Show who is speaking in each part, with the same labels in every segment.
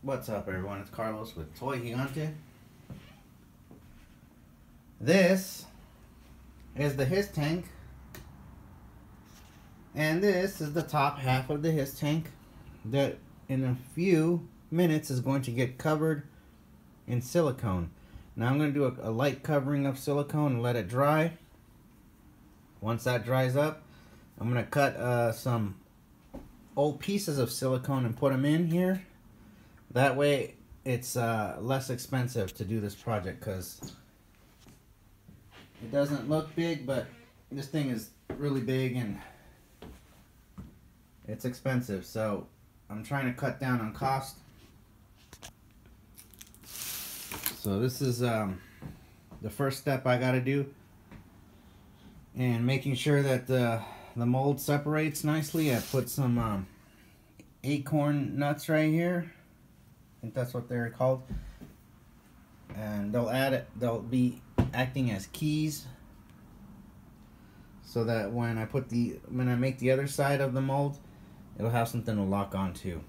Speaker 1: What's up, everyone? It's Carlos with Toy Gigante. This is the HISS tank, and this is the top half of the HISS tank that in a few minutes is going to get covered in silicone. Now I'm going to do a light covering of silicone and let it dry. Once that dries up, I'm going to cut some old pieces of silicone and put them in here. That way it's less expensive to do this project, because it doesn't look big, but this thing is really big and it's expensive. So I'm trying to cut down on cost. So this is the first step I got to do, and making sure that the mold separates nicely. I put some acorn nuts right here. I think that's what they're called, and they'll be acting as keys, so that when I make the other side of the mold, it'll have something to lock onto.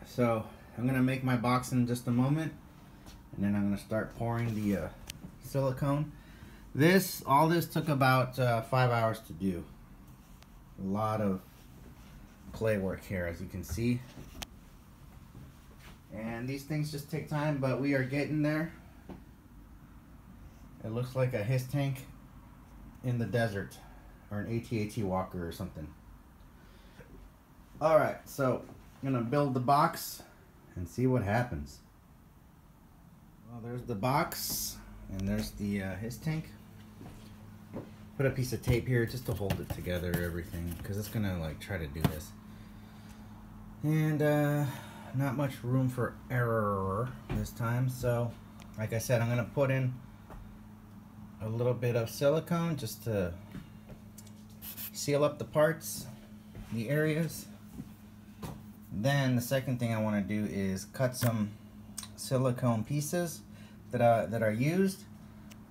Speaker 1: So I'm gonna make my box in just a moment, and then I'm gonna start pouring the silicone. All this took about 5 hours to do. A lot of clay work here, as you can see. And these things just take time, but we are getting there. It looks like a HISS tank in the desert, or an AT-AT walker or something. Alright, so I'm gonna build the box and see what happens. Well, there's the box, and there's the HISS tank. Put a piece of tape here just to hold it together, everything, because it's gonna like try to do this. And not much room for error this time, so like I said, I'm gonna put in a little bit of silicone just to seal up the parts, the areas. Then the second thing I want to do is cut some silicone pieces that are used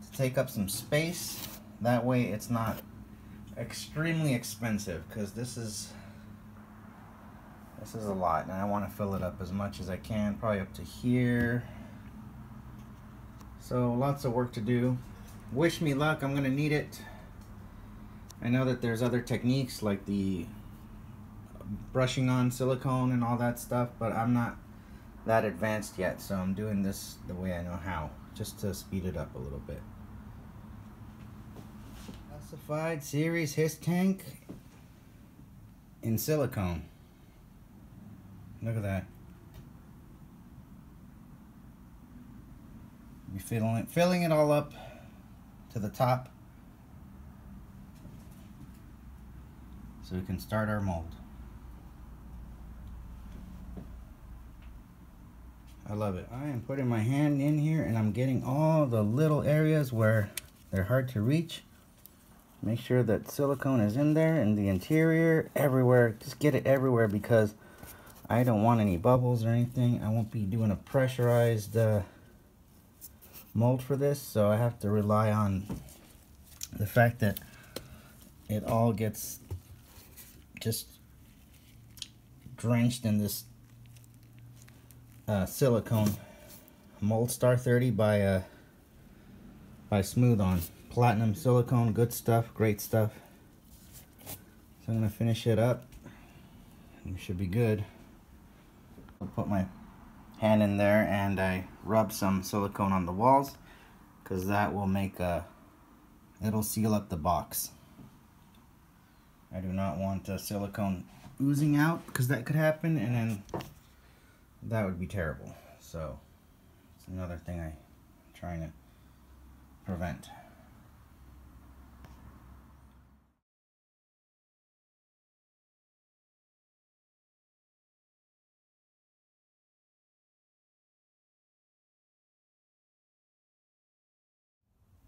Speaker 1: to take up some space. That way it's not extremely expensive, because this is a lot, and I want to fill it up as much as I can, probably up to here. So lots of work to do. Wish me luck, I'm gonna need it. I know that there's other techniques like the brushing on silicone and all that stuff, but I'm not that advanced yet, so I'm doing this the way I know how, just to speed it up a little bit. Classified series HISS tank in silicone. Look at that. Be filling it all up to the top, so we can start our mold. I love it. I am putting my hand in here, and I'm getting all the little areas where they're hard to reach. Make sure that silicone is in there, in the interior, everywhere. Just get it everywhere, because I don't want any bubbles or anything. I won't be doing a pressurized mold for this, so I have to rely on the fact that it all gets just drenched in this silicone. Mold Star 30 by Smooth On. Platinum silicone, good stuff, great stuff. So I'm gonna finish it up. It should be good. I'll put my hand in there, and I rub some silicone on the walls, because that will make it'll seal up the box. I do not want silicone oozing out, because that could happen, and then that would be terrible. So it's another thing I'm trying to prevent.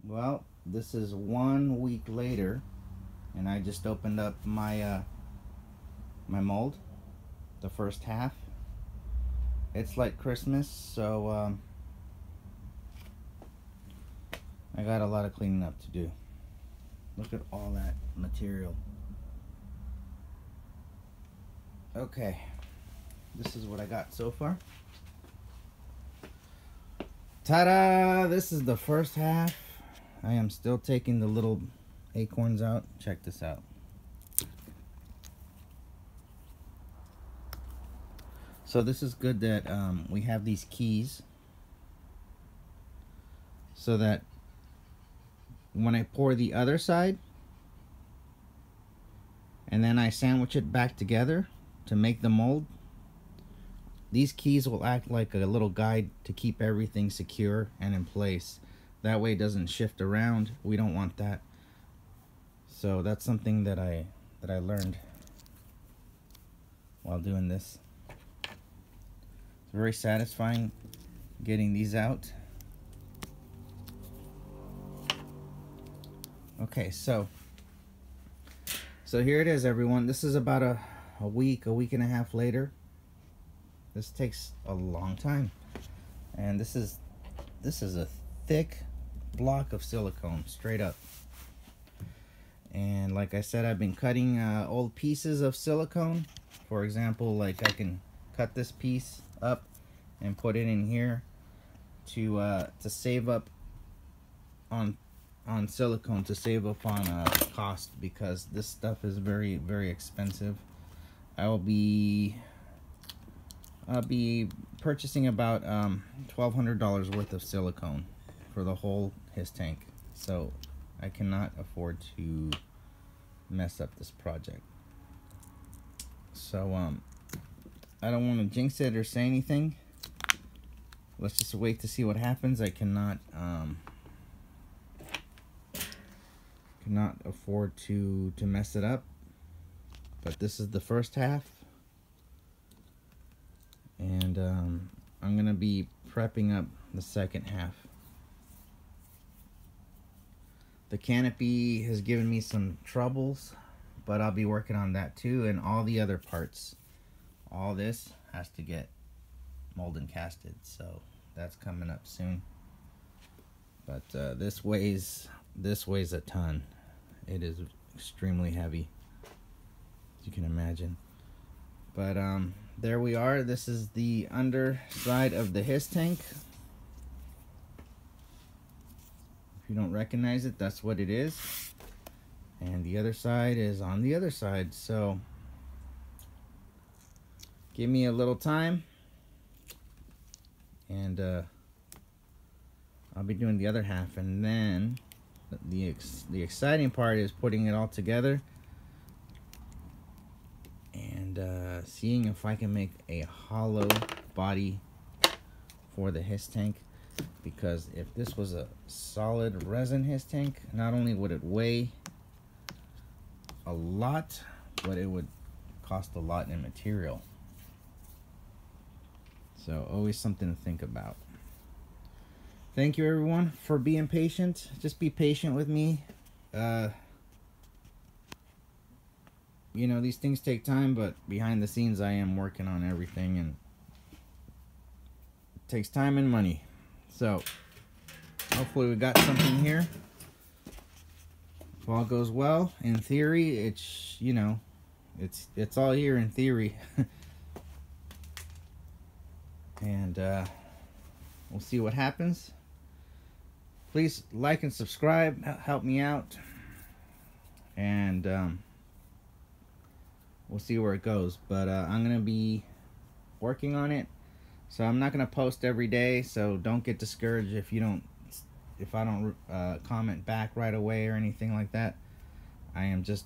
Speaker 1: Well, this is 1 week later, and I just opened up my my mold, the first half. It's like Christmas, so I got a lot of cleaning up to do. Look at all that material. Okay, this is what I got so far. Ta-da! This is the first half. I am still taking the little acorns out. Check this out. So this is good that we have these keys, so that when I pour the other side and then I sandwich it back together to make the mold, these keys will act like a little guide to keep everything secure and in place. That way it doesn't shift around. We don't want that. So that's something that I learned while doing this. It's very satisfying getting these out. Okay, so here it is, everyone. This is about a week and a half later. This takes a long time, and this is a thick block of silicone, straight up. And like I said, I've been cutting old pieces of silicone. For example, like I can cut this piece up and put it in here to save up on silicone, to save up on cost, because this stuff is very, very expensive. I'll be purchasing about $1,200 worth of silicone for the whole HISS tank, so I cannot afford to mess up this project. So I don't want to jinx it or say anything. Let's just wait to see what happens. I cannot afford to mess it up. But this is the first half, and I'm gonna be prepping up the second half. The canopy has given me some troubles, but I'll be working on that too, and all the other parts. All this has to get mold and casted, so that's coming up soon. But this weighs a ton. It is extremely heavy, as you can imagine. But there we are. This is the underside of the HISS tank. If you don't recognize it, that's what it is. And the other side is on the other side. So give me a little time, and I'll be doing the other half. And then the exciting part is putting it all together and seeing if I can make a hollow body for the HISS tank. Because if this was a solid resin HISS tank, not only would it weigh a lot, but it would cost a lot in material. So always something to think about. Thank you, everyone, for being patient. Just be patient with me. You know, these things take time, but behind the scenes I am working on everything, and it takes time and money. So hopefully we got something here. If all goes well, in theory, it's, you know, it's all here in theory. And we'll see what happens. Please like and subscribe, help me out, and we'll see where it goes. But I'm gonna be working on it, so I'm not gonna post every day. So don't get discouraged if I don't comment back right away or anything like that. I am just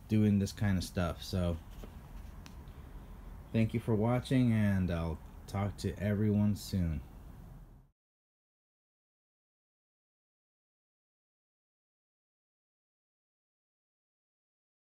Speaker 1: doing this kind of stuff. So thank you for watching, and I'll talk to everyone soon.